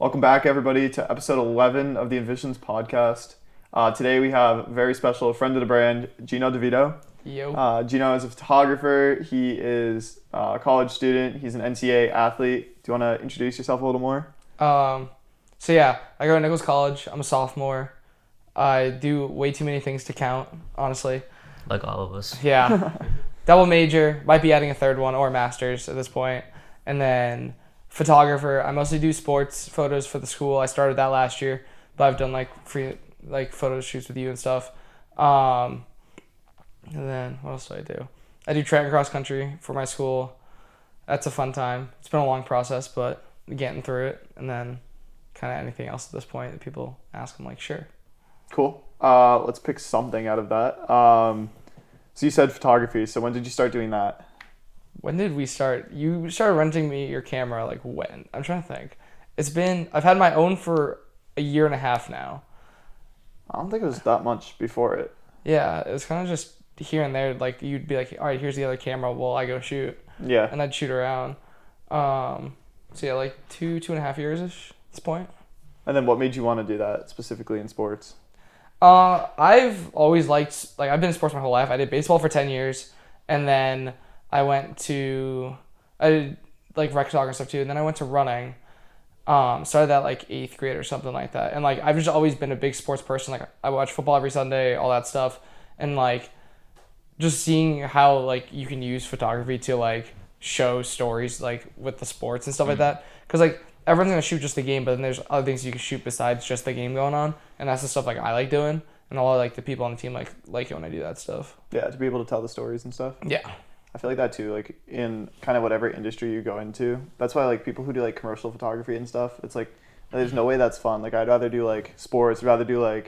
Welcome back, everybody, to episode 11 of the Envisions Podcast. Today we have a very special friend of the brand, Gino Di Vito. Yo. Gino is a photographer. He is a college student. He's an NCAA athlete. Do you want to introduce yourself a little more? I go to Nichols College. I'm a sophomore. I do way too many things to count, honestly. Like all of us. Yeah. Double major. Might be adding a third one or a master's at this point. And then photographer. I mostly do sports photos for the school. I started that last year, but I've done free photo shoots with you and stuff. And then what else do I do? I do track and cross country for my school. That's a fun time. It's been a long process, but getting through it. And then kind of anything else at this point that people ask, I'm like, sure. Cool. Let's pick something out of that. So you said photography. So when did you start doing that? When did we start? You started renting me your camera, like when? I'm trying to think. I've had my own for a year and a half now. I don't think it was that much before it. Yeah, it was kind of just here and there. Like, you'd be like, all right, here's the other camera. Well, I go shoot. Yeah. And I'd shoot around. So yeah, like 2.5 years-ish at this point. And then what made you want to do that specifically in sports? I've always liked, I've been in sports my whole life. I did baseball for 10 years, and then I did rec soccer and stuff too, and then I went to running. Started that 8th grade or something like that. And I've just always been a big sports person. I watch football every Sunday, all that stuff. And just seeing how you can use photography to show stories with the sports and stuff like that. Because everyone's gonna shoot just the game, but then there's other things you can shoot besides just the game going on. And that's the stuff I like doing. And a lot of the people on the team like it when I do that stuff. Yeah, to be able to tell the stories and stuff. Yeah. I feel like that too, in kind of whatever industry you go into. That's why people who do commercial photography and stuff, it's there's no way that's fun. I'd rather do sports, rather do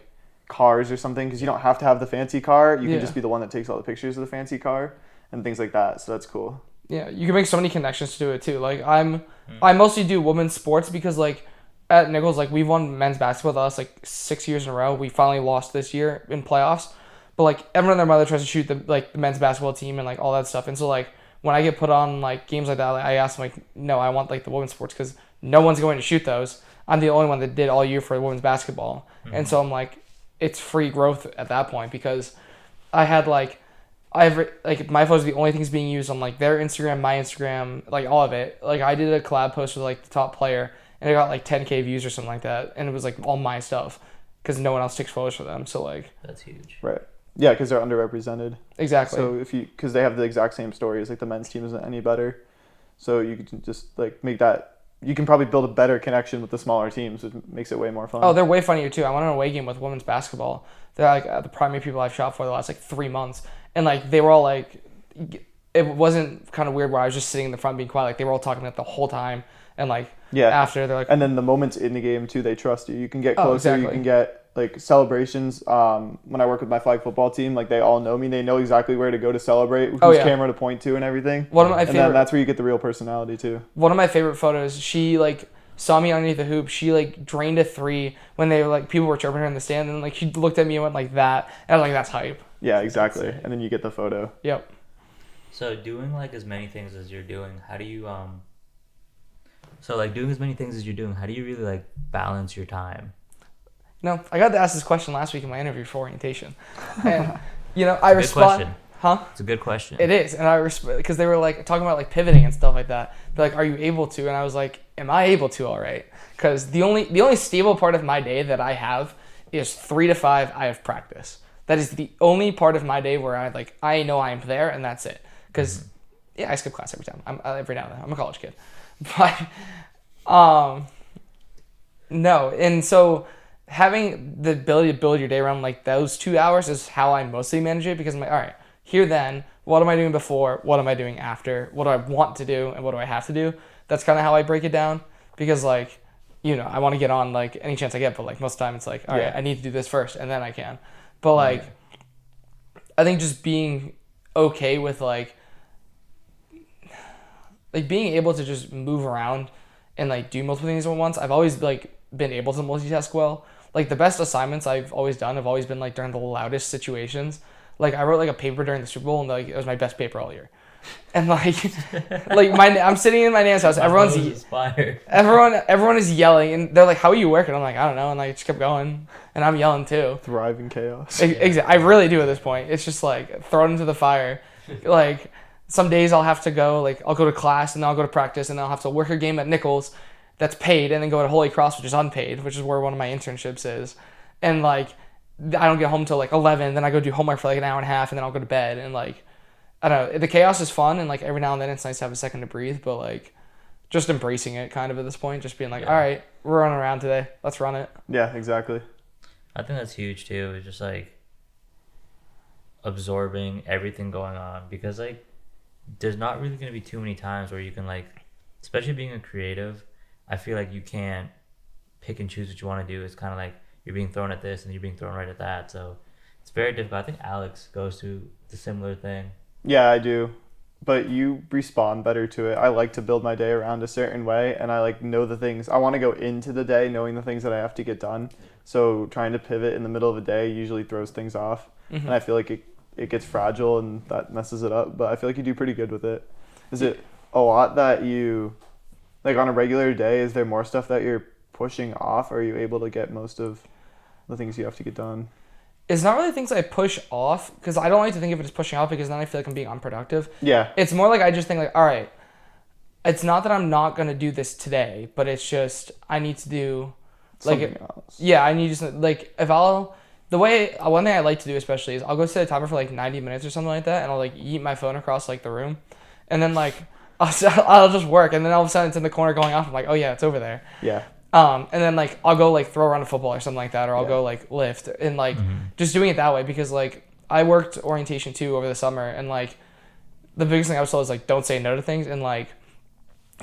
cars or something, because you don't have to have the fancy car. You can just be the one that takes all the pictures of the fancy car and things like that. So that's cool. Yeah, you can make so many connections to do it too. I mostly do women's sports because at Nichols, we've won men's basketball with us 6 years in a row. We finally lost this year in playoffs. But everyone and their mother tries to shoot the men's basketball team and all that stuff. And so when I get put on games like that, I ask them no, I want the women's sports because no one's going to shoot those. I'm the only one that did all year for women's basketball. Mm-hmm. And so I'm it's free growth at that point because I had my photos are the only things being used on their Instagram, my Instagram, all of it. I did a collab post with the top player and it got 10K views or something like that. And it was all my stuff because no one else takes photos for them. So that's huge. Right. Yeah, because they're underrepresented. Exactly. So because they have the exact same stories, the men's team isn't any better. So you can just make that. You can probably build a better connection with the smaller teams, which makes it way more fun. Oh, they're way funnier too. I went on a away game with women's basketball. They're the primary people I've shot for the last 3 months, and they were all it wasn't kind of weird where I was just sitting in the front being quiet. They were all talking about it the whole time, and after they're and then the moments in the game too, they trust you. You can get closer. Exactly. You can get celebrations. When I work with my flag football team, they all know me. They know exactly where to go to celebrate, whose camera to point to, and everything. And then that's where you get the real personality too. One of my favorite photos. She saw me underneath the hoop. She drained a 3 when they were people were chirping her in the stand, and she looked at me and went like that, and I was that's hype. Yeah, exactly. And then you get the photo. Yep. So doing as many things as you're doing, how do you doing as many things as you're doing, how do you really balance your time? No, I got to ask this question last week in my interview for orientation, and I respond. Huh? It's a good question. It is, and I respect because they were talking about pivoting and stuff like that. They're are you able to? And I was am I able to? All right, because the only stable part of my day that I have is 3 to 5. I have practice. That is the only part of my day where I know I am there, and that's it. Because I skip class every time. Every now and then. I'm a college kid, but no, and so having the ability to build your day around those 2 hours is how I mostly manage it because I'm all right, here then, what am I doing before? What am I doing after? What do I want to do? And what do I have to do? That's kind of how I break it down because I want to get on any chance I get, but most of the time it's all right, I need to do this first and then I can. But I think just being okay with being able to just move around and do multiple things at once. I've always been able to multitask well. The best assignments I've always done have always been during the loudest situations. I wrote a paper during the Super Bowl and it was my best paper all year. And I'm sitting in my nan's house. Everyone is yelling, and they're like, "How are you working?" I'm like, "I don't know," and I just kept going, and I'm yelling too. Thrive in chaos. Exactly. I really do at this point. It's just like thrown into the fire. Like some days I'll have to go. Like I'll go to class and then I'll go to practice, and then I'll have to work a game at Nichols that's paid, and then go to Holy Cross, which is unpaid, which is where one of my internships is, and like I don't get home till like 11. Then I go do homework for like an hour and a half, and then I'll go to bed, and like. I don't know. The chaos is fun, and like every now and then it's nice to have a second to breathe, but like just embracing it kind of at this point, just being like, all right, we're running around today. Let's run it. Yeah, exactly. I think that's huge too. It's just like absorbing everything going on, because like there's not really going to be too many times where you can like, especially being a creative, I feel like you can't pick and choose what you want to do. It's kind of like you're being thrown at this and you're being thrown right at that. So it's very difficult. I think Alex goes through the similar thing. Yeah, I do. But you respond better to it. I like to build my day around a certain way, and I like know the things. I want to go into the day knowing the things that I have to get done. So trying to pivot in the middle of a day usually throws things off. Mm-hmm. And I feel like it gets fragile and that messes it up. But I feel like you do pretty good with it. Is it a lot that you, like on a regular day, is there more stuff that you're pushing off, or are you able to get most of the things you have to get done? It's not really things I push off, because I don't like to think of it as pushing off, because then I feel like I'm being unproductive. Yeah. It's more like I just think like, all right, it's not that I'm not going to do this today, but it's just I need to do like something else. Yeah, I need to like one thing I like to do especially is I'll go set a timer for like 90 minutes or something like that, and I'll like eat my phone across like the room, and then like I'll just work, and then all of a sudden it's in the corner going off. I'm like, oh yeah, it's over there. Yeah. And then like I'll go like throw around a football or something like that, or I'll go like lift, and like just doing it that way, because like I worked orientation too over the summer, and like the biggest thing I was told is like don't say no to things, and like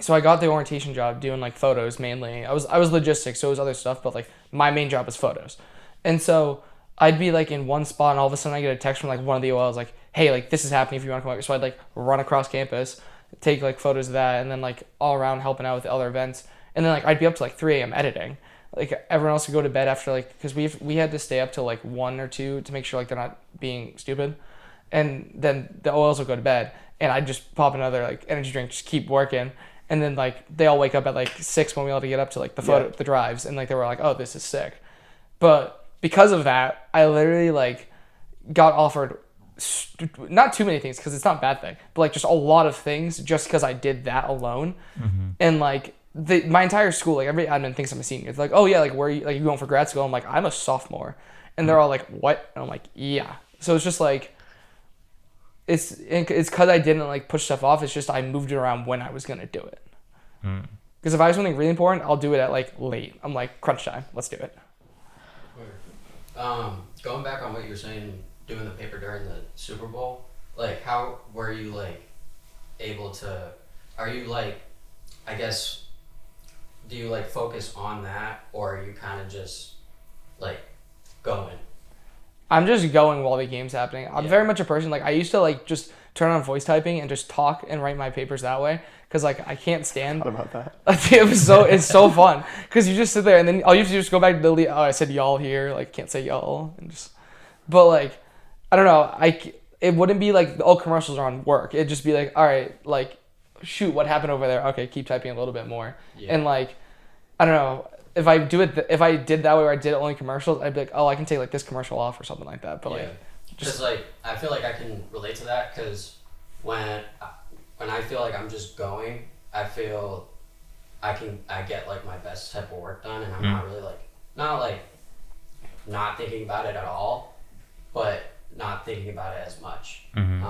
so I got the orientation job doing like photos mainly. I was logistics, so it was other stuff, but like my main job was photos, and so I'd be like in one spot, and all of a sudden I get a text from like one of the OLs like, hey, like this is happening if you want to come over. So I'd like run across campus, take like photos of that, and then like all around helping out with the other events. And then like I'd be up to like 3 a.m. editing. Like everyone else would go to bed after like, because we had to stay up till like 1 or 2 to make sure like they're not being stupid. And then the OLs would go to bed, and I'd just pop another like energy drink, just keep working. And then like they all wake up at like 6 when we all had to get up to like the drives, and like they were like, oh, this is sick. But because of that, I literally like got offered not too many things, because it's not a bad thing, but like just a lot of things just because I did that alone. Mm-hmm. And like my entire school, like every admin thinks I'm a senior. It's like, oh yeah, like where are you, like you going for grad school? I'm like, I'm a sophomore, and they're all like, what? And I'm like, yeah. So it's just like, it's because I didn't like push stuff off. It's just I moved it around when I was gonna do it. Because if I have something really important, I'll do it at like late. I'm like, crunch time, let's do it. Going back on what you were saying, doing the paper during the Super Bowl, like how were you like able to? Are you like, I guess, do you like focus on that, or are you kind of just like going? I'm just going while the game's happening. I'm very much a person, like I used to like just turn on voice typing and just talk and write my papers that way, because like I can't stand. What about that? It's so fun, because you just sit there and then all you have to do is go back to the I said y'all here, like can't say y'all, and just, but like I don't know, it wouldn't be like all commercials are on work. It'd just be like, all right, like shoot, what happened over there? Okay, keep typing a little bit more. Yeah. And like I don't know, if I did that way where I did only commercials, I'd be like, oh, I can take like this commercial off or something like that. But like, just like I feel like I can relate to that, because when I feel like I'm just going, I feel I get like my best type of work done, and I'm not really like not thinking about it at all, but not thinking about it as much, and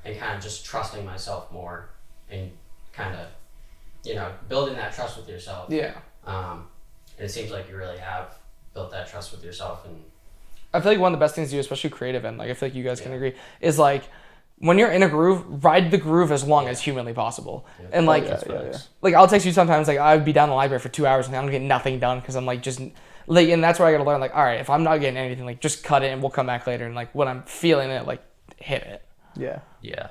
kind of just trusting myself more, and kind of building that trust with yourself. Yeah. And it seems like you really have built that trust with yourself, and I feel like one of the best things to do, especially creative, and like I feel like you guys can agree, is like when you're in a groove, ride the groove as long as humanly possible. Yeah. And like, like I'll text you sometimes, like I would be down in the library for 2 hours and I don't get nothing done because I'm like just like, and that's where I gotta learn, like, all right, if I'm not getting anything, like just cut it and we'll come back later, and like when I'm feeling it, like hit it. Yeah. Yeah.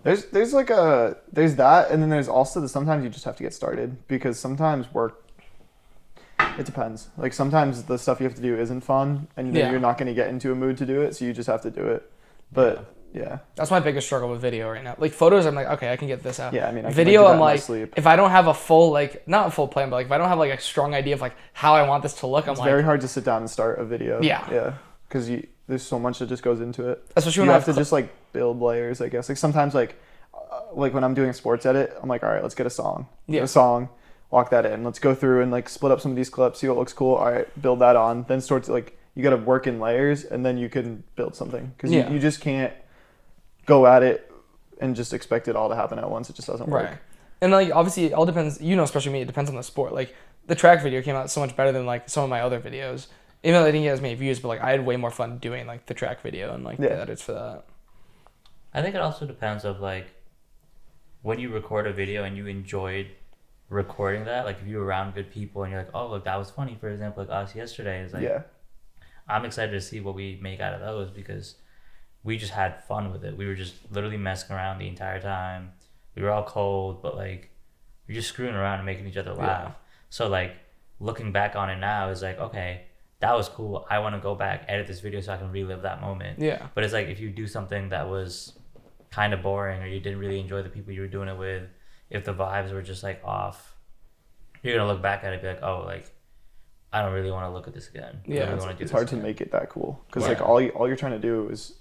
There's that, and then there's also sometimes you just have to get started, because sometimes work, it depends. Like sometimes the stuff you have to do isn't fun, and then you're not going to get into a mood to do it, so you just have to do it. But Yeah. That's my biggest struggle with video right now. Like photos, I'm like, okay, I can get this out. Yeah, I mean, I can, video, do that I'm in my like, sleep. if I don't have a full, like, not a full plan, but like if I don't have like a strong idea of like how I want this to look, I'm It's like, very hard to sit down and start a video. Yeah. Yeah. Because there's so much that just goes into it. especially You when I have to just like build layers, I guess. Like sometimes like when I'm doing a sports edit, I'm like, all right, let's get a song. Yeah. Get a song, walk that in. Let's go through and like split up some of these clips, see what looks cool. All right, build that on. Then start to like, you got to work in layers and then you can build something. Because Yeah. you just can't go at it and just expect it all to happen at once. It just doesn't work. right. And like obviously it all depends, especially me, it depends on the sport. Like the track video came out so much better than like some of my other videos. Even though I didn't get as many views, but like I had way more fun doing like the track video and like the edits for that. I think it also depends of like when you record a video and you enjoyed recording that. Like if you're around good people and you're like, oh look, that was funny. For example, like us yesterday is like, Yeah. I'm excited to see what we make out of those because we just had fun with it. We were just literally messing around the entire time. We were all cold, but like we're just screwing around and making each other laugh. Yeah. So like looking back on it now is like, okay, that was cool. I want to go back, edit this video so I can relive that moment. Yeah. But it's like if you do something that was kind of boring or you didn't really enjoy the people you were doing it with, if the vibes were just like off, you're gonna look back at it and be like, oh, like I don't really want to look at this again. I Yeah, don't really wanna do It's this hard to again. make it that cool. Because Yeah. like all you're trying to do is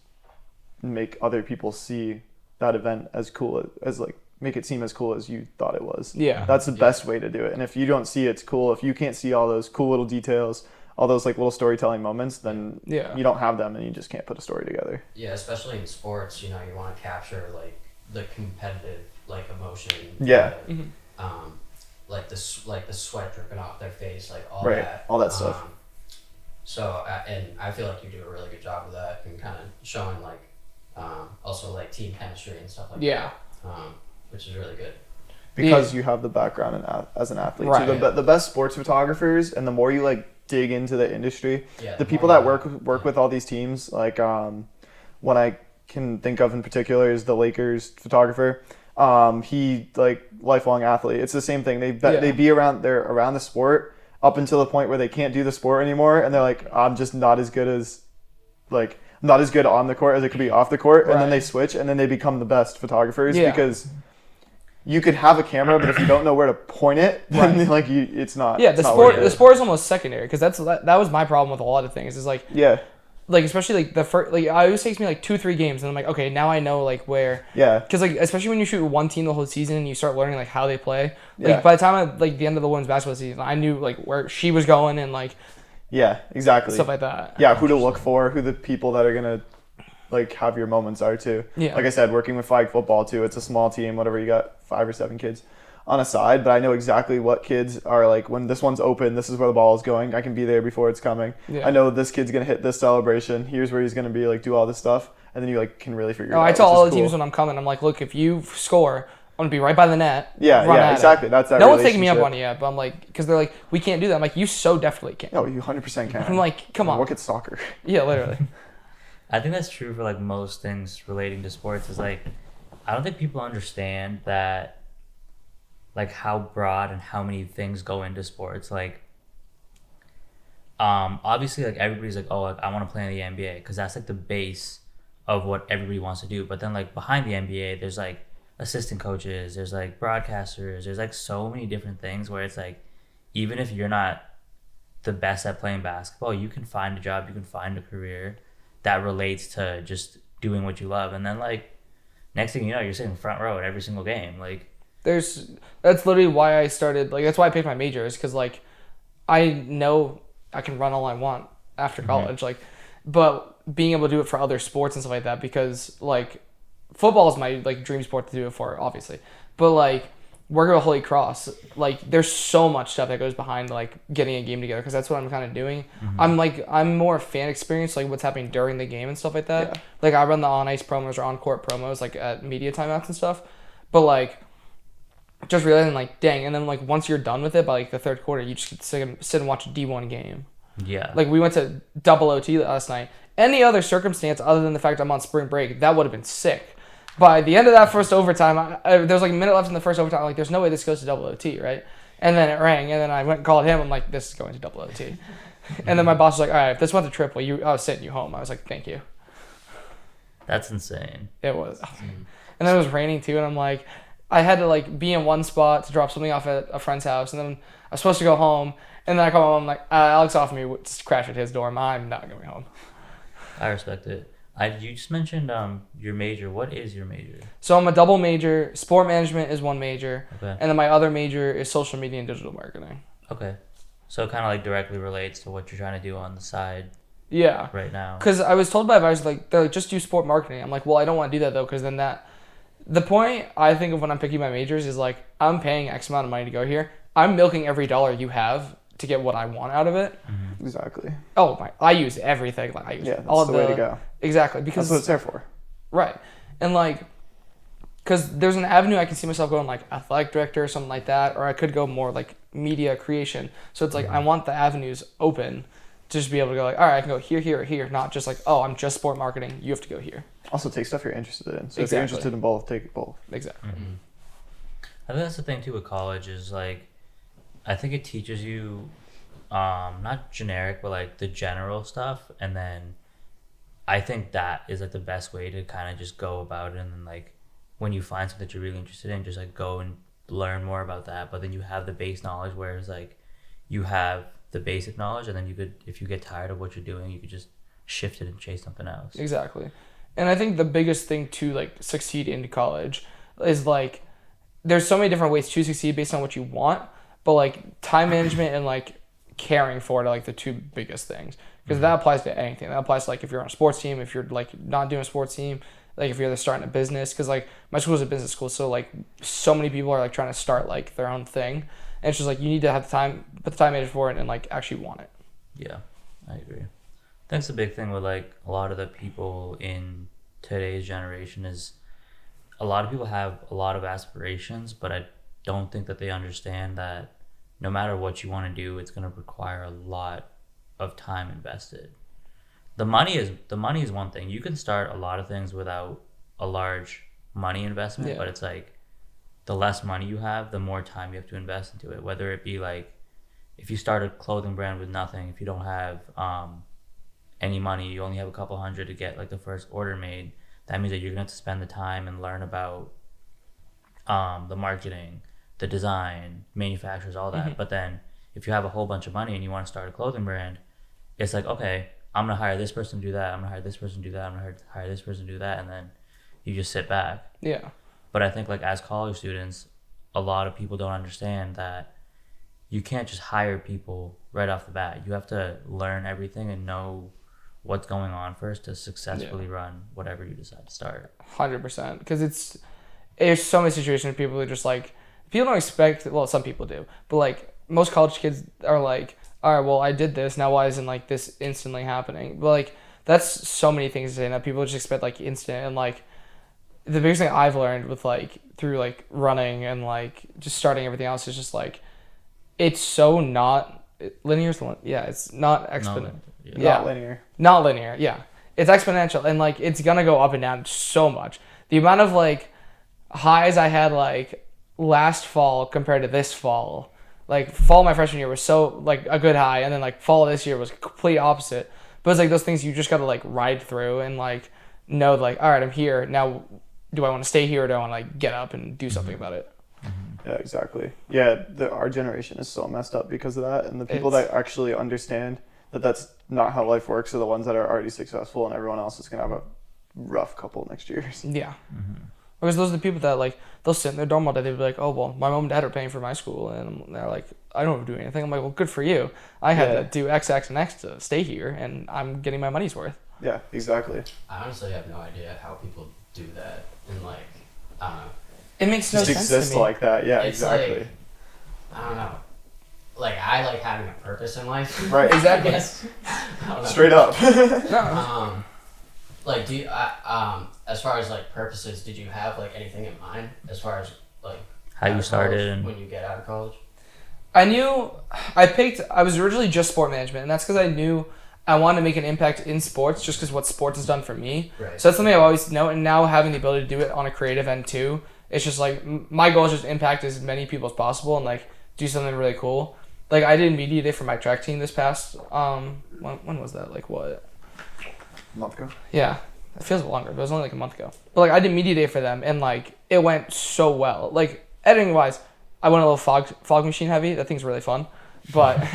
make other people see that event as cool as like make it seem as cool as you thought it was. Yeah. That's the best way to do it. And if you don't see it's cool, if you can't see all those cool little details, all those like little storytelling moments, then Yeah. you don't have them and you just can't put a story together. Yeah, especially in sports, you want to capture like the competitive like emotion. Yeah. Mhm. Like the sweat dripping off their face, like all Right, that. all that stuff. So and I feel like you do a really good job of that and kind of showing like also like team chemistry and stuff like Yeah. that. Which is really good. Because you have the background as an athlete. Right. So the best sports photographers and the more you like dig into the industry, Yeah. the people that work with all these teams, like one I can think of in particular is the Lakers photographer. He like lifelong athlete. It's the same thing. They're around the sport up until the point where they can't do the sport anymore, and they're like, I'm just not as good on the court as it could be off the court, and then they switch, and then they become the best photographers because you could have a camera, but if you don't know where to point it, then like it's not. Yeah, it's the not sport worth the it. sport is almost secondary because that was my problem with a lot of things. Is like Yeah. like especially like the first like it always takes me like 2-3 games and I'm like, okay, now I know like where. Yeah. Because like especially when you shoot one team the whole season and you start learning like how they play. Like Yeah. by the time I like the end of the women's basketball season, I knew like where she was going and like Yeah. Exactly. stuff like that. Yeah, who to look for, who the people that are gonna like have your moments are too. Yeah. Like I said, working with flag football too, it's a small team, whatever, you got 5 or 7 kids on a side, but I know exactly what kids are like when this one's open, this is where the ball is going. I can be there before it's coming. Yeah. I know this kid's gonna hit this celebration. Here's where he's gonna be, like do all this stuff, and then you like can really figure it out. I tell which all is the teams cool. when I'm coming, I'm like, look, if you score, I'm gonna be right by the net. Yeah, run yeah, at it. exactly. That's that. No one's taking me up relationship. on it yet, but I'm like, because they're like, we can't do that. I'm like, you so definitely can. No, you 100% can. I'm like, come on. Look at soccer. Yeah, literally. I think that's true for like most things relating to sports is like I don't think people understand that like how broad and how many things go into sports. Like obviously like everybody's like, oh, like, I want to play in the NBA because that's like the base of what everybody wants to do. But then like behind the NBA there's like assistant coaches, there's like broadcasters, there's like so many different things where it's like even if you're not the best at playing basketball, you can find a job, you can find a career that relates to just doing what you love. And then like next thing you know, you're sitting front row at every single game. Like That's literally why I started, like, that's why I picked my major, is because, like, I know I can run all I want after college, like, but being able to do it for other sports and stuff like that, because, like, football is my, like, dream sport to do it for, obviously, but, like, working with Holy Cross, like, there's so much stuff that goes behind, like, getting a game together, because that's what I'm kind of doing. I'm more fan experience, like, what's happening during the game and stuff like that. Yeah. Like, I run the on-ice promos or on-court promos, like, at media timeouts and stuff, but, like, just realizing, like, dang, and then, like, once you're done with it by, like, the third quarter, you just get to sit and watch a D1 game. yeah. Like, we went to double OT last night. Any other circumstance other than the fact I'm on spring break, that would have been sick. By the end of that first overtime, there was, like, a minute left in the first overtime. I'm like, there's no way this goes to double OT, right? And then it rang, and then I went and called him. I'm like, this is going to double OT. And then my boss was like, all right, if this went to triple, I was sending you home. I was like, thank you. That's insane. It was. And then it was raining too, and I'm like, I had to like be in one spot to drop something off at a friend's house, and then I was supposed to go home, and then I come home, I'm like, Alex offered me to crash at his dorm. I'm not going home. I respect it. You just mentioned your major. What is your major? So I'm a double major. Sport management is one major, Okay. and then my other major is social media and digital marketing. Okay. So it kind of like directly relates to what you're trying to do on the side Yeah. right now. Because I was told by advisors, like, they're like, just do sport marketing. I'm like, well, I don't want to do that, though, because then the point I think of when I'm picking my majors is, like, I'm paying X amount of money to go here. I'm milking every dollar you have to get what I want out of it. Mm-hmm. Exactly. Oh, I use everything. Like, I use Yeah, that's all of the way to go. Exactly. Because, That's what it's there for. right. And, like, because there's an avenue I can see myself going, like, athletic director or something like that, or I could go more, like, media creation. So it's like, I want the avenues open to just be able to go, like, all right, I can go here, here, or here, not just like, oh, I'm just sport marketing. You have to go here. Also, take stuff you're interested in. So if Exactly. you're interested in both, take both. Exactly. I think that's the thing too with college is like, I think it teaches you, not generic, but like the general stuff, and then I think that is like the best way to kind of just go about it, and then like when you find something that you're really interested in, just like go and learn more about that. But then you have the base knowledge, whereas like you have the basic knowledge, and then you could, if you get tired of what you're doing, you could just shift it and chase something else. Exactly. And I think the biggest thing to like succeed in college is like there's so many different ways to succeed based on what you want, but like time management and like caring for it are like the two biggest things, because that applies to anything. That applies to like if you're on a sports team, if you're like not doing a sports team, like if you're starting a business, because like my school is a business school, so like so many people are like trying to start like their own thing, and it's just like you need to have the time, put the time management for it, and like actually want it. Yeah, I agree. I think it's the big thing with like a lot of the people in today's generation is a lot of people have a lot of aspirations, but I don't think that they understand that no matter what you want to do, it's going to require a lot of time invested. The money is one thing. You can start a lot of things without a large money investment, Yeah. but it's like the less money you have, the more time you have to invest into it. Whether it be like if you start a clothing brand with nothing, if you don't have any money, you only have a couple hundred to get like the first order made, that means that you're gonna have to spend the time and learn about the marketing, the design, manufacturers, all that. But then if you have a whole bunch of money and you want to start a clothing brand, it's like, okay, I'm gonna hire this person to do that, I'm gonna hire this person to do that, I'm gonna hire this person to do that, and then you just sit back. Yeah. But I think like as college students, a lot of people don't understand that you can't just hire people right off the bat. You have to learn everything and know what's going on first to successfully run whatever you decide to start. 100%, because there's so many situations where people are just like, people don't expect, well, some people do, but like most college kids are like, all right, well, I did this, now why isn't like this instantly happening? But like that's so many things to say that people just expect like instant. And like the biggest thing I've learned with like through like running and like just starting everything else is just like it's so not linear. It's not exponential. Not linear. Not linear, yeah. It's exponential, and like it's gonna go up and down so much. The amount of like highs I had like last fall compared to this fall, like fall my freshman year was so like a good high, and then like fall this year was complete opposite. But it's like those things you just gotta like ride through and like know like, all right, I'm here now. Do I want to stay here or do I want to like get up and do something about it? Yeah, exactly. Yeah, our generation is so messed up because of that, and the people that actually understand that that's not how life works are the ones that are already successful, and everyone else is gonna have a rough couple next years. Yeah. Because those are the people that like they'll sit in their dorm all day. They'll be like, "Oh well, my mom and dad are paying for my school," and they're like, "I don't have to do anything." I'm like, "Well, good for you. I had to do X, X, and X to stay here, and I'm getting my money's worth." Yeah, exactly. I honestly have no idea how people do that, and like, I don't know. It makes no Just sense to exist me. like that. Yeah, It's exactly. like, I don't know. Like I like having a purpose in life. Right. Exactly. I guess. I don't know. Straight up. No. Like, do you, as far as like purposes, did you have like anything in mind as far as like How out you of started college, and when you get out of college? I was originally just sport management, and that's because I knew I wanted to make an impact in sports just because what sports has done for me. Right. So that's something I've always known, and now having the ability to do it on a creative end too, it's just like my goal is just to impact as many people as possible and like do something really cool. Like I did media day for my track team this past when was that? Like what? Month ago. Yeah. It feels longer, but it was only like a month ago. But like I did media day for them, and like it went so well. Like editing wise, I went a little fog machine heavy. That thing's really fun, but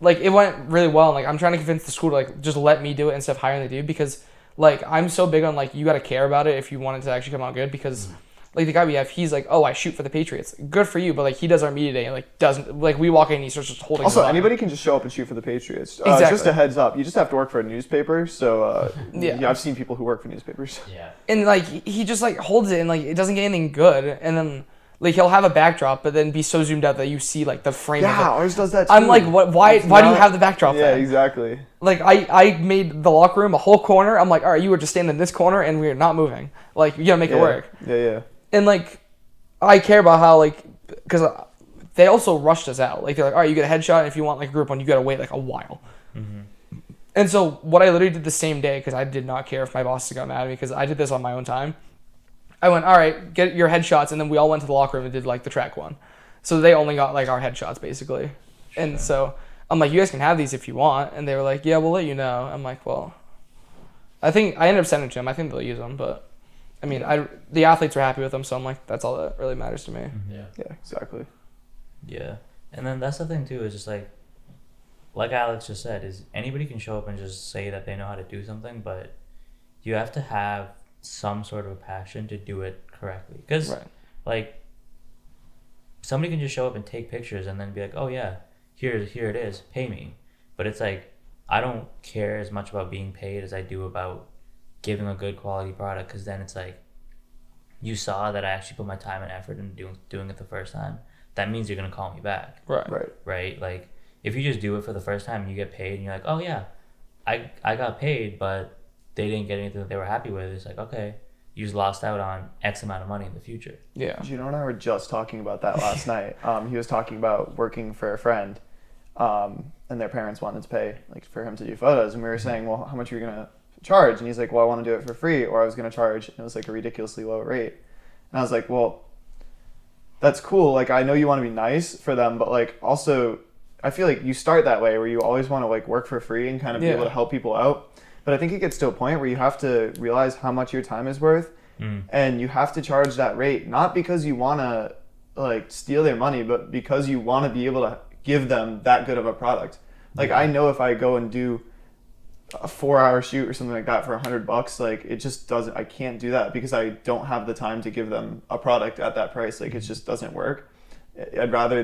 like it went really well. And like I'm trying to convince the school to like just let me do it instead of hiring the dude, because like I'm so big on like you got to care about it if you want it to actually come out good, because. Like the guy we have, he's like, oh, I shoot for the Patriots. Good for you, but like he does our media day and like doesn't like we walk in and he starts just holding. Also, anybody can just show up and shoot for the Patriots. Exactly. Just a heads up, you just have to work for a newspaper. So yeah, I've seen people who work for newspapers. Yeah. And like he just like holds it and like it doesn't get anything good, and then like he'll have a backdrop, but then be so zoomed out that you see like the frame. Yeah, of it. ours does that too. I'm like, what? Why do you have the backdrop? Yeah, then? exactly. Like I made the locker room a whole corner. I'm like, all right, you were just standing in this corner and we're not moving. Like you gotta make it work. Yeah. And like. I care about how, like, because they also rushed us out. Like, they're like, all right, you get a headshot, and if you want, like, a group one, you got to wait, like, a while. Mm-hmm. And so what I literally did the same day, because I did not care if my bosses got mad at me, because I did this on my own time. I went, all right, get your headshots, and then we all went to the locker room and did, like, the track one. So they only got, like, our headshots, basically. Sure. And so I'm like, you guys can have these if you want. And they were like, yeah, we'll let you know. I'm like, well, I think I ended up sending it to them. I think they'll use them, but... I mean, the athletes were happy with them, so I'm like, that's all that really matters to me. Yeah. Yeah, exactly. Yeah. And then that's the thing, too, is just like Alex just said, is anybody can show up and just say that they know how to do something, but you have to have some sort of a passion to do it correctly. Because, like, somebody can just show up and take pictures and then be like, oh, yeah, here it is, pay me. But it's like, I don't care as much about being paid as I do about giving a good quality product, because then it's like you saw that I actually put my time and effort into doing it the first time. That means you're gonna call me back. Right. Like if you just do it for the first time and you get paid and you're like, oh yeah, I got paid, but they didn't get anything that they were happy with. It's like, okay, you just lost out on X amount of money in the future. Yeah. Gino and I were just talking about that last night. He was talking about working for a friend, and their parents wanted to pay like for him to do photos, and we were saying, well, how much are you gonna charge? And he's like, well, I want to do it for free, or I was going to charge, and it was like a ridiculously low rate. And I was like, well, that's cool. Like, I know you want to be nice for them, but like also I feel like you start that way where you always want to like work for free and kind of be able to help people out. But I think it gets to a point where you have to realize how much your time is worth, and you have to charge that rate, not because you want to like steal their money, but because you want to be able to give them that good of a product. Like I know if I go and do a 4-hour shoot or something like that for $100, like it just doesn't, I can't do that because I don't have the time to give them a product at that price. Like it just doesn't work. I'd rather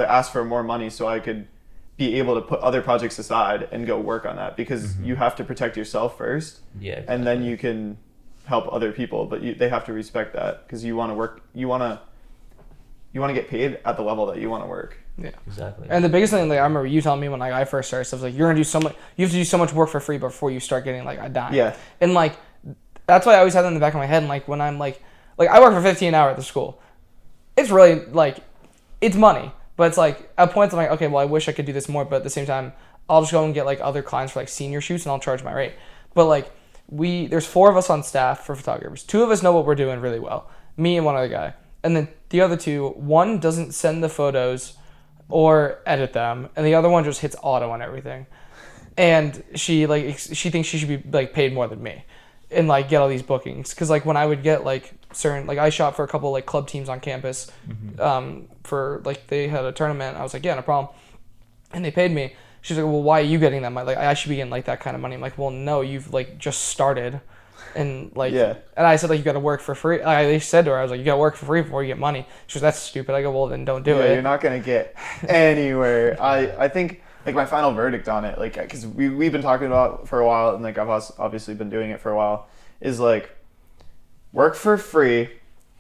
ask for more money so I could be able to put other projects aside and go work on that, because you have to protect yourself first. Yeah, exactly. And then you can help other people, but they have to respect that, because you want to work, you want to get paid at the level that you want to work. Yeah, exactly. And the biggest thing, like I remember you telling me when like I first started stuff, was like you have to do so much work for free before you start getting like a dime. Yeah. And like that's why I always had that in the back of my head. And like when I'm like I work for 15 an hour at the school, it's really like it's money, but it's like at points I'm like, okay, well I wish I could do this more, but at the same time I'll just go and get like other clients for like senior shoots and I'll charge my rate. But like there's 4 of us on staff for photographers. 2 of us know what we're doing really well, me and one other guy, and then the other 2, one doesn't send the photos or edit them, and the other one just hits auto on everything. And she thinks she should be like paid more than me and like get all these bookings, because like when I would get like certain, like I shot for a couple like club teams on campus, for like they had a tournament. I was like, yeah, no problem, and they paid me. She's like, well, why are you getting that? Like I should be getting like that kind of money. I'm like, well, no, you've like just started. And like, and I said like you got to work for free. They said to her, I was like, you got to work for free before you get money. She goes, that's stupid. I go, well then don't do it. You're not gonna get anywhere. I think like my final verdict on it, like because we've been talking about it for a while, and like I've obviously been doing it for a while, is like work for free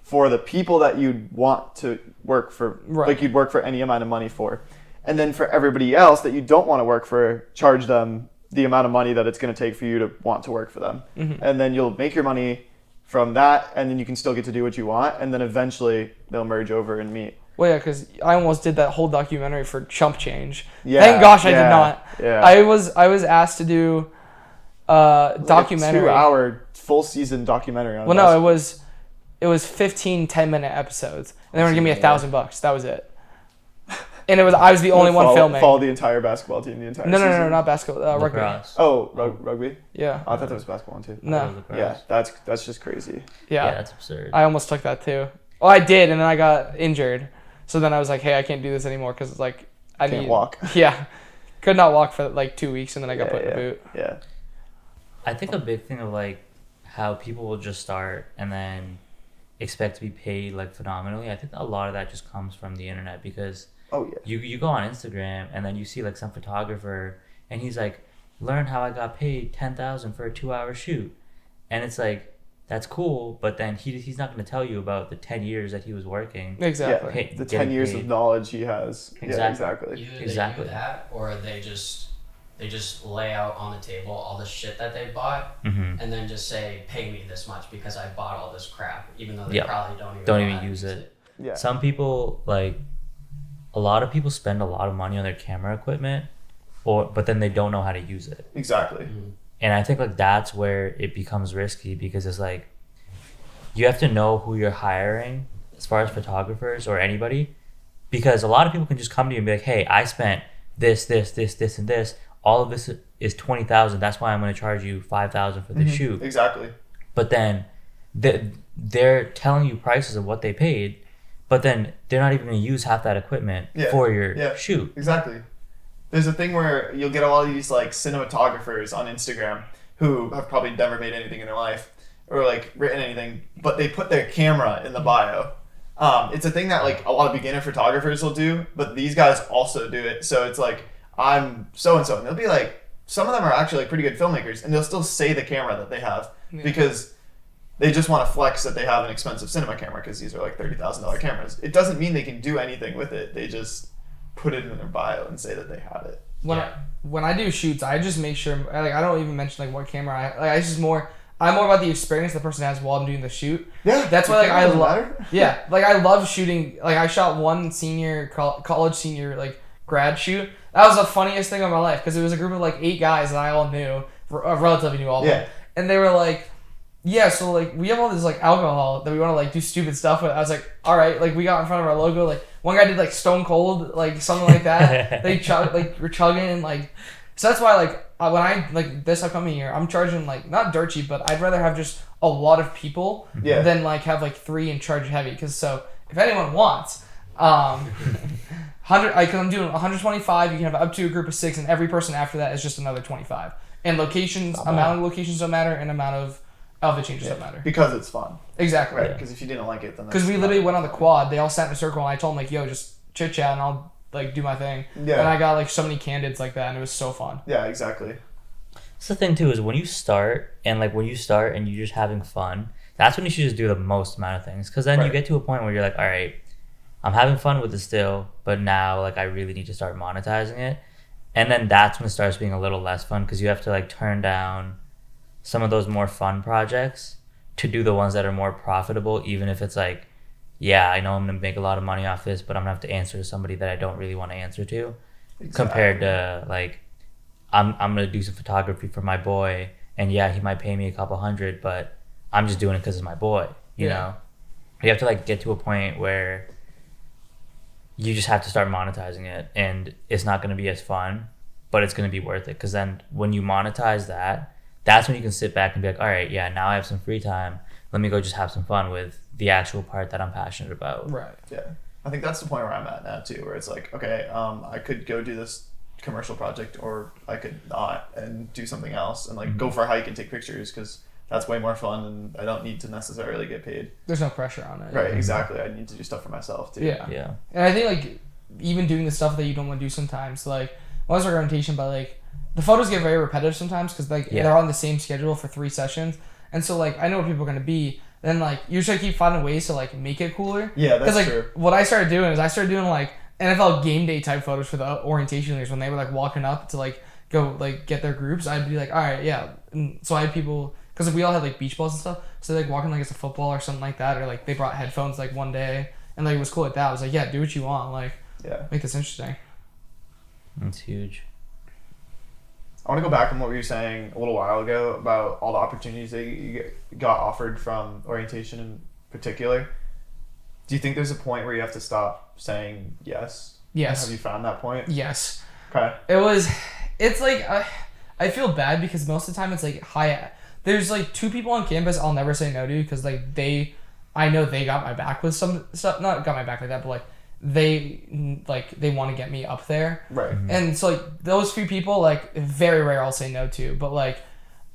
for the people that you'd want to work for, like you'd work for any amount of money for, and then for everybody else that you don't want to work for, charge them the amount of money that it's going to take for you to want to work for them. And then you'll make your money from that, and then you can still get to do what you want, and then eventually they'll merge over and meet. Well, yeah, because I almost did that whole documentary for Chump Change. Thank gosh I did not. Yeah. I was asked to do documentary. Like a 2-hour full season documentary on Well, no, it was 15 10-minute episodes, and they were going to give me $1,000. That was it. And I was the only one filming. Follow the entire basketball team the entire season. No, not basketball. Rugby. Lacrosse. Oh, rugby? Yeah. Oh, I thought that was basketball one too. No. Yeah, that's just crazy. Yeah. That's absurd. I almost took that too. Well, I did, and then I got injured. So then I was like, hey, I can't do this anymore because it's like I Can't need walk. Yeah. Could not walk for like 2 weeks, and then I got put in a boot. Yeah. I think a big thing of like how people will just start and then expect to be paid like phenomenally. I think a lot of that just comes from the internet because Oh yeah. you go on Instagram and then you see like some photographer and he's like, learn how I got paid $10,000 for a 2-hour shoot, and it's like that's cool, but then he's not going to tell you about the 10 years that he was working. Exactly. Hey, The 10 years of knowledge he has. Exactly. Yeah, exactly. Either Exactly. they do that, or they just lay out on the table all the shit that they bought, Mm-hmm. and then just say, "Pay me this much because I bought all this crap," even though they Yep. probably don't even Don't know even how to use it. Yeah. Some people a lot of people spend a lot of money on their camera equipment, but then they don't know how to use it. Exactly. And I think like that's where it becomes risky because it's like you have to know who you're hiring as far as photographers or anybody, because a lot of people can just come to you and be like, hey, I spent this, and this. All of this is $20,000. That's why I'm going to charge you $5,000 for this shoot. Exactly. But then they're telling you prices of what they paid, but then they're not even going to use half that equipment for your shoot. Exactly. There's a thing where you'll get all these like cinematographers on Instagram who have probably never made anything in their life or like written anything, but they put their camera in the bio. It's a thing that like a lot of beginner photographers will do, but these guys also do it. So it's like, I'm so-and-so, and they'll be like, some of them are actually like pretty good filmmakers, and they'll still say the camera that they have because they just want to flex that they have an expensive cinema camera because these are like $30,000 cameras. It doesn't mean they can do anything with it. They just put it in their bio and say that they have it. When I do shoots, I just make sure like I don't even mention like what camera I'm more about the experience the person has while I'm doing the shoot. Yeah, that's why like I love. matter. Yeah, like I love shooting. Like I shot one college senior like grad shoot. That was the funniest thing of my life because it was a group of like 8 guys that I all knew, relatively knew all of them, and they were like, yeah, so like we have all this like alcohol that we want to like do stupid stuff with. I was like, all right, like we got in front of our logo. Like one guy did like Stone Cold, like something like that. They we're chugging and like. So that's why, like, when I, like, this upcoming year, I'm charging, like, not dirt cheap, but I'd rather have just a lot of people than, like, have, like, 3 and charge heavy. Because, so, if anyone wants, 100, like, I'm doing 125, you can have up to a group of 6, and every person after that is just another 25. And locations, amount of locations don't matter, and amount of outfit changes don't matter. Because it's fun. Exactly. Right, because if you didn't like it, then because we literally went on the quad, they all sat in a circle, and I told them, like, yo, just chit-chat, and I'll like do my thing. Yeah. And I got like so many candidates like that, and it was so fun. Yeah, exactly. That's the thing too, is when you start and you're just having fun, that's when you should just do the most amount of things. Because then you get to a point where you're like, all right, I'm having fun with it still, but now like I really need to start monetizing it. And then that's when it starts being a little less fun because you have to like turn down some of those more fun projects to do the ones that are more profitable, even if it's like, yeah, I know I'm going to make a lot of money off this, but I'm going to have to answer to somebody that I don't really want to answer to. Exactly. Compared to, like, I'm going to do some photography for my boy, and yeah, he might pay me a couple $100, but I'm just doing it because it's my boy, you know? You have to, like, get to a point where you just have to start monetizing it, and it's not going to be as fun, but it's going to be worth it. Because then when you monetize that, that's when you can sit back and be like, all right, yeah, now I have some free time. Let me go just have some fun with the actual part that I'm passionate about. Right. Yeah. I think that's the point where I'm at now too, where it's like, okay, I could go do this commercial project or I could not and do something else and like go for a hike and take pictures because that's way more fun and I don't need to necessarily get paid. There's no pressure on it. Right, exactly. I need to do stuff for myself too. Yeah. And I think like even doing the stuff that you don't want to do sometimes, like well, that's orientation, but like the photos get very repetitive sometimes because like they're on the same schedule for 3 sessions. And so, like, I know what people are going to be. Then, like, you try to keep finding ways to, like, make it cooler. Yeah, that's like, true. What I started doing is I started doing, like, NFL game day type photos for the orientation leaders when they were, like, walking up to, like, go, like, get their groups. I'd be like, all right, yeah. And so I had people, because we all had, like, beach balls and stuff. So, like, walking, like, as a football or something like that. Or, like, they brought headphones, like, one day. And, like, it was cool like that. I was like, yeah, do what you want. Like, make this interesting. That's huge. I want to go back on what we were saying a little while ago about all the opportunities that you got offered from orientation in particular. Do you think there's a point where you have to stop saying yes Yes. Have you found that point? Yes. Okay. It's like, I feel bad because most of the time it's like there's like 2 people on campus I'll never say no to because like I know they got my back with some stuff, not got my back like that, but like they want to get me up there. Right. And so like those few people, like very rare I'll say no to, but like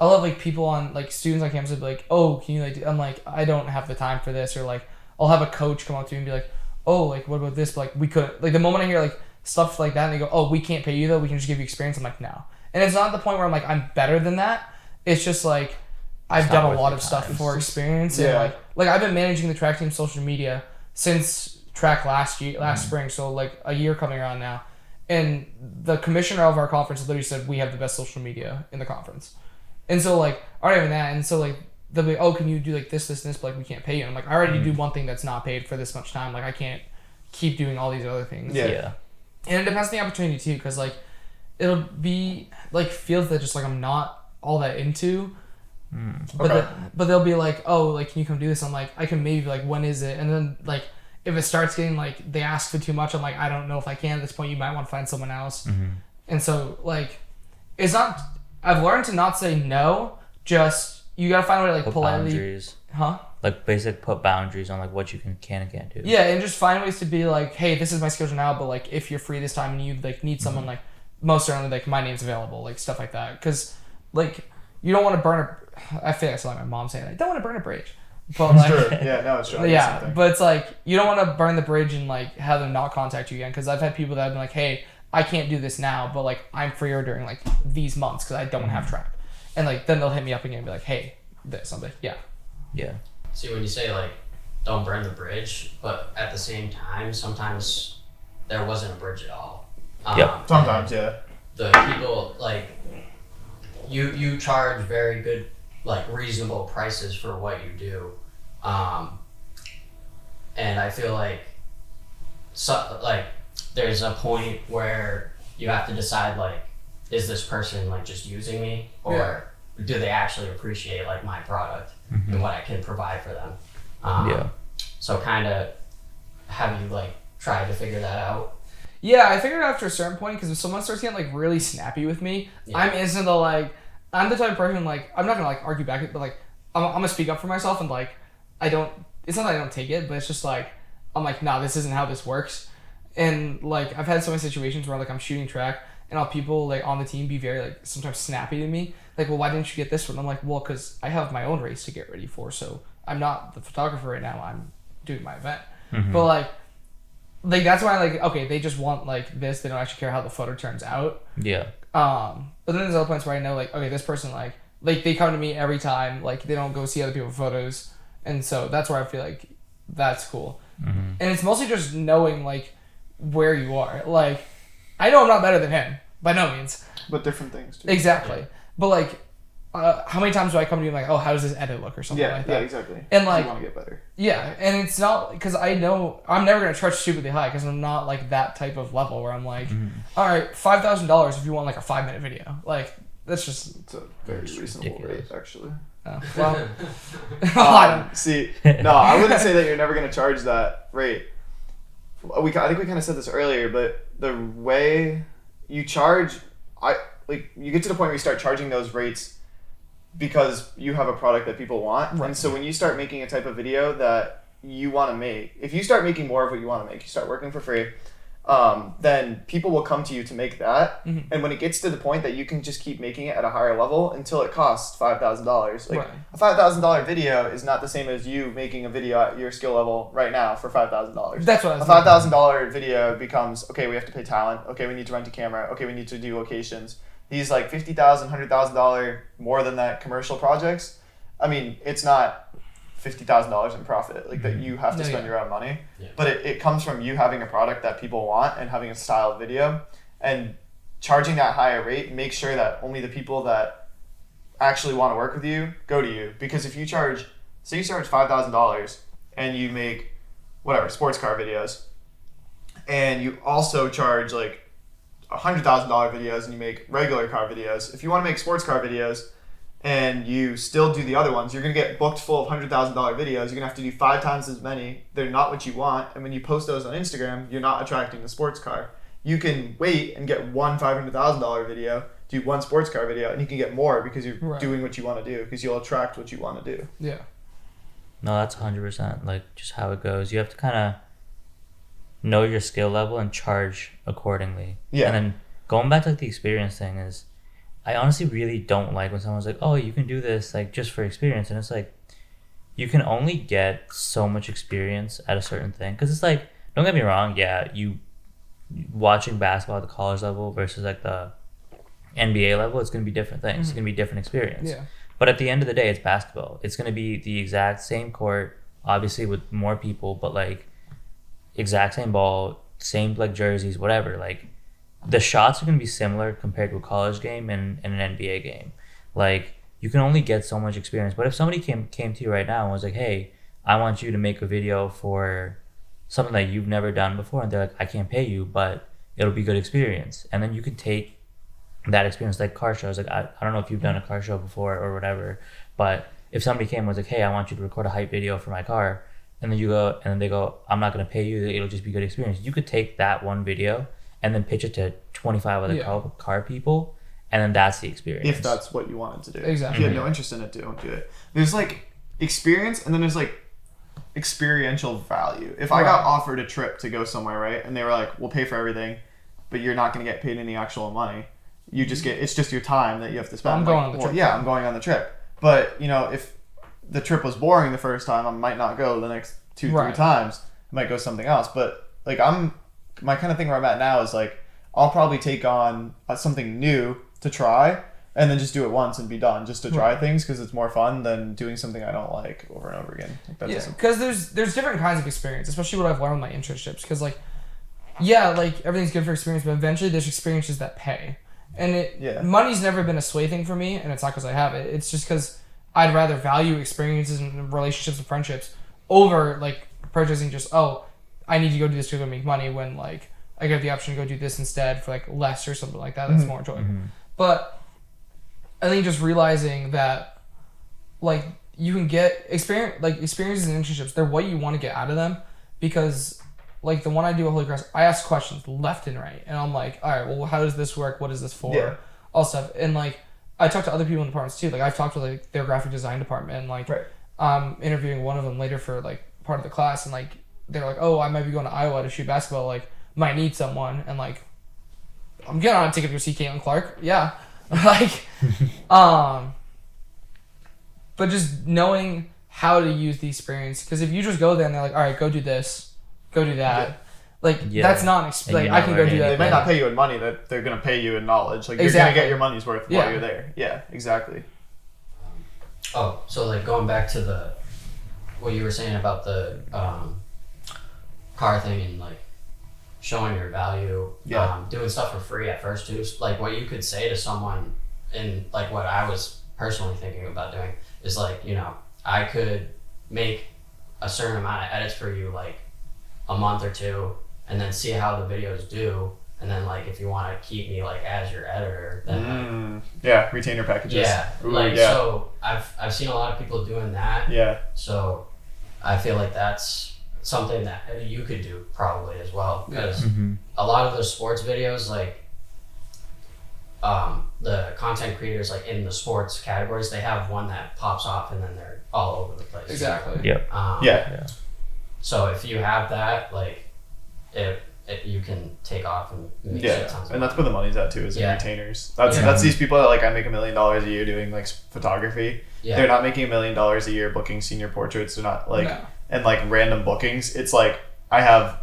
I'll have like people on like students on campus will be like, oh, can you like I'm like, I don't have the time for this, or like I'll have a coach come up to me and be like, oh, like what about this? But like we could, like the moment I hear like stuff like that and they go, oh, we can't pay you though, we can just give you experience, I'm like, no. And it's not the point where I'm like, I'm better than that. It's just like I've done a lot of stuff for experience. Yeah. And like I've been managing the track team's social media since track last spring, so like a year coming around now. And the commissioner of our conference literally said we have the best social media in the conference. And so like already having that, and so like they'll be, oh, can you do like this, but like we can't pay you. And I'm like, I already do one thing that's not paid for this much time. Like I can't keep doing all these other things. Yeah. And it depends on the opportunity too, because like it'll be like fields that just like I'm not all that into. But but they'll be like, oh, like can you come do this? I'm like, I can maybe, like when is it? And then like if it starts getting like they ask for too much, I'm like, I don't know if I can at this point. You might want to find someone else. And so like it's not, I've learned to not say no, just you gotta find a way to like put politely boundaries. Like basic put boundaries on like what you can and can't do. Yeah, and just find ways to be like, hey, this is my schedule now, but like if you're free this time and you like need someone, like most certainly like my name's available, like stuff like that. Because like you don't want to burn I feel like I sound like my mom saying, I don't want to burn a bridge. But like, True. Yeah, no, it's true. yeah, but it's like you don't want to burn the bridge and like have them not contact you again. Because I've had people that have been like, hey, I can't do this now, but like I'm freer during like these months because I don't have track. And like then they'll hit me up again and be like, hey, this. I'm like, yeah. See, when you say like don't burn the bridge, but at the same time, sometimes there wasn't a bridge at all. Sometimes, yeah. The people like you charge very good, like reasonable prices for what you do, and I feel like there's a point where you have to decide like, is this person like just using me, or do they actually appreciate like my product and what I can provide for them? So kind of have you like tried to figure that out? Yeah, I figured it out after a certain point, because if someone starts getting like really snappy with me, I'm instantly like, I'm the type of person like I'm not gonna like argue back, but like I'm gonna speak up for myself, and like it's not that I don't take it, but it's just like I'm like, nah, this isn't how this works. And like I've had so many situations where like I'm shooting track and I'll people like on the team be very like sometimes snappy to me, like, well, why didn't you get this one? I'm like, well, because I have my own race to get ready for, so I'm not the photographer right now, I'm doing my event. But like that's why like, okay, they just want like this, they don't actually care how the photo turns out. But then there's other points where I know like, okay, this person like they come to me every time, like they don't go see other people's photos, and so that's where I feel like that's cool. And it's mostly just knowing like where you are. Like I know I'm not better than him by no means, but different things too. Exactly. But like how many times do I come to you and like, oh, how does this edit look, or something like that? Yeah, exactly. And like, you want to get better. Yeah, and it's not because I know I'm never gonna charge stupidly high, because I'm not like that type of level where I'm like, all right, $5,000 if you want like a 5-minute video. Like that's just, it's a very reasonable rate, actually. Well, I don't. See, no, I wouldn't say that you're never gonna charge that rate. I think we kind of said this earlier, but the way you charge, you get to the point where you start charging those rates because you have a product that people want. Right. And so when you start making a type of video that you want to make, if you start making more of what you want to make, you start working for free, then people will come to you to make that. And when it gets to the point that you can just keep making it at a higher level until it costs $5,000. Like a $5,000 video is not the same as you making a video at your skill level right now for $5,000. That's what I was A $5,000 video becomes, okay, we have to pay talent. Okay, we need to rent a camera. Okay, we need to do locations. These like $50,000, $100,000 more than that commercial projects. I mean, it's not $50,000 in profit, like that you have to spend your own money, but it comes from you having a product that people want and having a style of video, and charging that higher rate. Make sure that only the people that actually want to work with you go to you, because if you charge, say you charge $5,000 and you make whatever sports car videos, and you also charge like $100,000 videos and you make regular car videos. If you want to make sports car videos and you still do the other ones, you're going to get booked full of $100,000 videos. You're going to have to do 5 times as many. They're not what you want. And when you post those on Instagram, you're not attracting the sports car. You can wait and get one $500,000 video, do one sports car video, and you can get more because you're doing what you want to do, because you'll attract what you want to do. Yeah. No, that's 100% like just how it goes. You have to kind of know your skill level and charge accordingly. Yeah. And then going back to like the experience thing is, I honestly really don't like when someone's like, oh, you can do this like just for experience. And it's like, you can only get so much experience at a certain thing. Because it's like, don't get me wrong, yeah, you watching basketball at the college level versus like the NBA level, it's going to be different things. It's going to be different experience. Yeah. But at the end of the day, it's basketball. It's going to be the exact same court, obviously with more people, but like exact same ball, same like jerseys, whatever. Like the shots are going to be similar compared to a college game and an NBA game. Like you can only get so much experience. But if somebody came to you right now and was like, hey, I want you to make a video for something that you've never done before, and they're like, I can't pay you, but it'll be good experience. And then you can take that experience, like car shows. Like I don't know if you've done a car show before or whatever, but if somebody came and was like, hey, I want you to record a hype video for my car, and then you go, and then they go, I'm not going to pay you, it'll just be good experience. You could take that one video and then pitch it to 25 other car people, and then that's the experience. If that's what you wanted to do. Exactly. If you had no interest in it, don't do it. There's like experience, and then there's like experiential value. If I got offered a trip to go somewhere, right, and they were like, we'll pay for everything, but you're not going to get paid any actual money. You just get, it's just your time that you have to spend. I'm going on the trip. Yeah, I'm going on the trip. But, you know, if the trip was boring the first time, I might not go the next 2-3 times. I might go something else. But, like, my kind of thing where I'm at now is, like, I'll probably take on something new to try and then just do it once and be done, just to try things, because it's more fun than doing something I don't like over and over again. Yeah, because there's different kinds of experience, especially what I've learned with my internships. Because, like, yeah, like, everything's good for experience, but eventually there's experiences that pay. And money's never been a sway thing for me, and it's not because I have it. It's just because I'd rather value experiences and relationships and friendships over, like, purchasing just, oh, I need to go do this to go make money, when, like, I get the option to go do this instead for, like, less or something like that. That's more enjoyable. But I think just realizing that, like, you can get experiences and internships, they're what you want to get out of them, because, like, the one I do at Holy Cross, I ask questions left and right, and I'm like, all right, well, how does this work? What is this for? Yeah. All stuff. And, like, I talk to other people in departments too. Like, I've talked to, like, their graphic design department, and, like, I'm interviewing one of them later for, like, part of the class, and, like, they're like, oh, I might be going to Iowa to shoot basketball, like, might need someone, and, like, I'm getting on a ticket to go see Caitlin Clark. Yeah. Like, but just knowing how to use the experience, because if you just go there and they're like, all right, go do this, go do that, that's not like, I can go do that. They might not pay you in money, that they're going to pay you in knowledge. Like, you're going to get your money's worth while you're there. Yeah, exactly. So, like, going back to what you were saying about the car thing and, like, showing your value, doing stuff for free at first too. Like, what you could say to someone, and, like, what I was personally thinking about doing is, like, you know, I could make a certain amount of edits for you, like, a month or two, and then see how the videos do, and then, like, if you want to keep me, like, as your editor, then retainer packages. Yeah. Ooh, so I've seen a lot of people doing that. Yeah. So I feel like that's something that you could do probably as well, because a lot of those sports videos, like, the content creators, like, in the sports categories, they have one that pops off and then they're all over the place. Exactly. Yep. So if you have that, like, you can take off and make tons of money. And that's where the money's at too, is in retainers. That's these people that, like, I make $1 million a year doing, like, photography. Yeah. They're not making $1 million a year booking senior portraits. They're not, like, and, like, random bookings. It's like, I have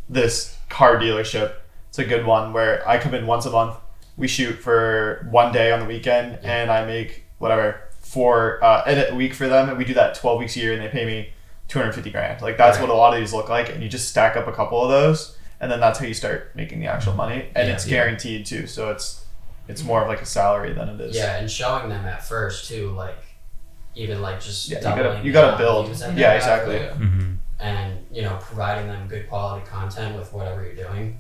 this car dealership. It's a good one where I come in once a month. We shoot for one day on the weekend, and I make whatever 4 edit a week for them, and we do that 12 weeks a year, and they pay me $250,000. Like, that's what a lot of these look like, and you just stack up a couple of those, and then that's how you start making the actual money, and it's guaranteed too. So it's more of, like, a salary than it is. Yeah, and showing them at first too, like, even, like, just you gotta build. Yeah, exactly. And, you know, providing them good quality content with whatever you're doing,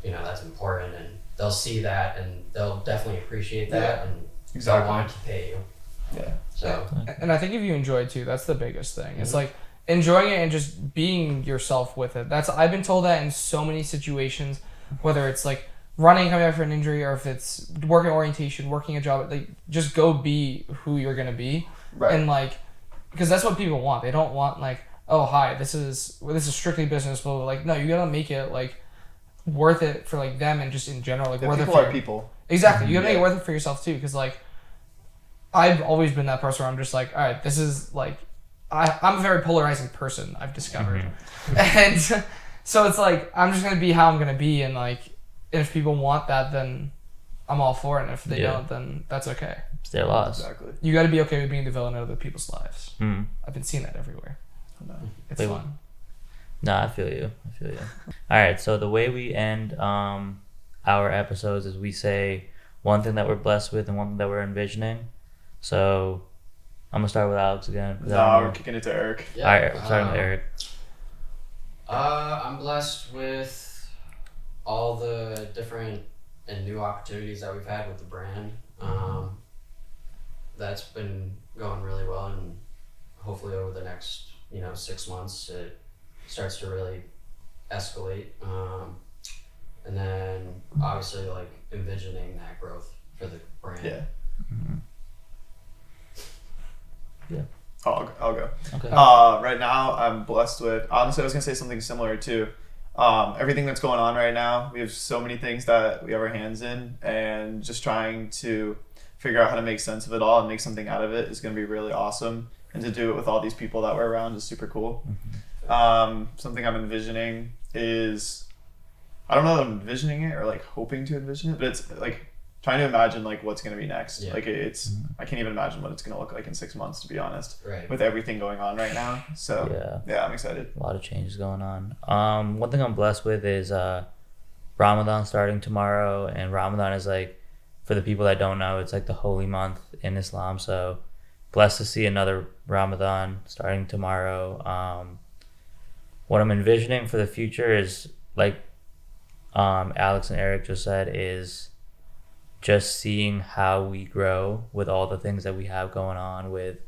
you know, that's important, and they'll see that, and they'll definitely appreciate that, and Exactly. want to pay you. Yeah. So And I think if you enjoy it too, that's the biggest thing. It's like enjoying it and just being yourself with it. I've been told that in so many situations, whether it's like running, coming back for an injury, or if it's working orientation, working a job, like just go be who you're gonna be. Right. And like, because that's what people want. They don't want like, oh hi, this is strictly business, but like no, you gotta make it like worth it for like them and just in general, like worth it people for are people. Exactly, you gotta make it worth it for yourself too, because like I've always been that person where I'm just like, all right, this is like I'm a very polarizing person, I've discovered. And so it's like I'm just gonna be how I'm gonna be, and like if people want that, then I'm all for it, and if they don't, then that's okay. It's their loss. Exactly. You gotta be okay with being the villain of other people's lives. Mm. I've been seeing that everywhere. It's Wait, fun. No, I feel you. All right, so the way we end our episodes is we say one thing that we're blessed with and one thing that we're envisioning. So I'm gonna start with Alex again. No, we're kicking it to Eric. yeah. All right, starting with Eric. I'm blessed with all the different and new opportunities that we've had with the brand. That's been going really well, and hopefully over the next 6 months it starts to really escalate. And then obviously like envisioning that growth for the brand. Yeah. Mm-hmm. Yeah. Oh, I'll go. Okay. Right now, I'm blessed with. Honestly, I was gonna say something similar too. Everything that's going on right now, we have so many things that we have our hands in, and just trying to figure out how to make sense of it all and make something out of it is gonna be really awesome. And to do it with all these people that we're around is super cool. Something I'm envisioning is, I don't know that I'm envisioning it or like hoping to envision it, but it's like trying to imagine like what's going to be next. Yeah. Like I can't even imagine what it's going to look like in 6 months, to be honest, Right. with everything going on right now. So yeah, I'm excited. A lot of changes going on. One thing I'm blessed with is Ramadan starting tomorrow, and Ramadan is like, for the people that don't know, it's like the holy month in Islam. So blessed to see another Ramadan starting tomorrow. What I'm envisioning for the future is like Alex and Eric just said, is just seeing how we grow with all the things that we have going on with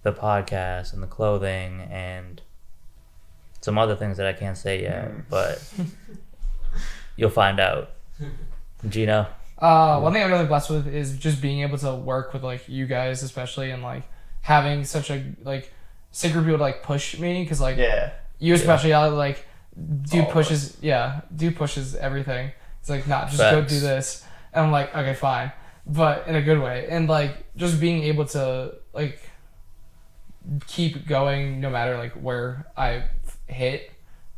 the podcast and the clothing and some other things that I can't say yet, but you'll find out. Gino? One thing I'm really blessed with is just being able to work with like you guys, especially, and like having such a like sick group of people to like push me, because like you especially, I like dude pushes everything. It's like, nah, just go do this. And I'm like, okay, fine, but in a good way. And like just being able to like keep going no matter like where I hit.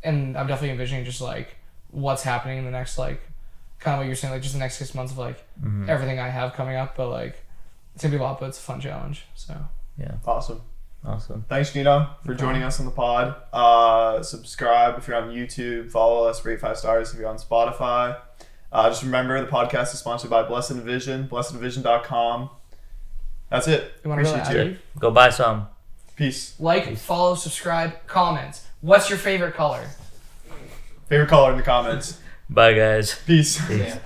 And I'm definitely envisioning just like what's happening in the next like kind of what you're saying, like just the next 6 months of like everything I have coming up. But like it's gonna be a lot, but it's a fun challenge. So yeah, Awesome. Thanks, Gino, for joining us on the pod. Subscribe if you're on YouTube. Follow us. Rate 5 stars if you're on Spotify. Just remember, the podcast is sponsored by Blessed Envision, blessedenvision.com. That's it. Appreciate you. Go buy some. Peace. like, follow, subscribe, comment. What's your favorite color? Favorite color in the comments. Bye, guys. Peace. Peace.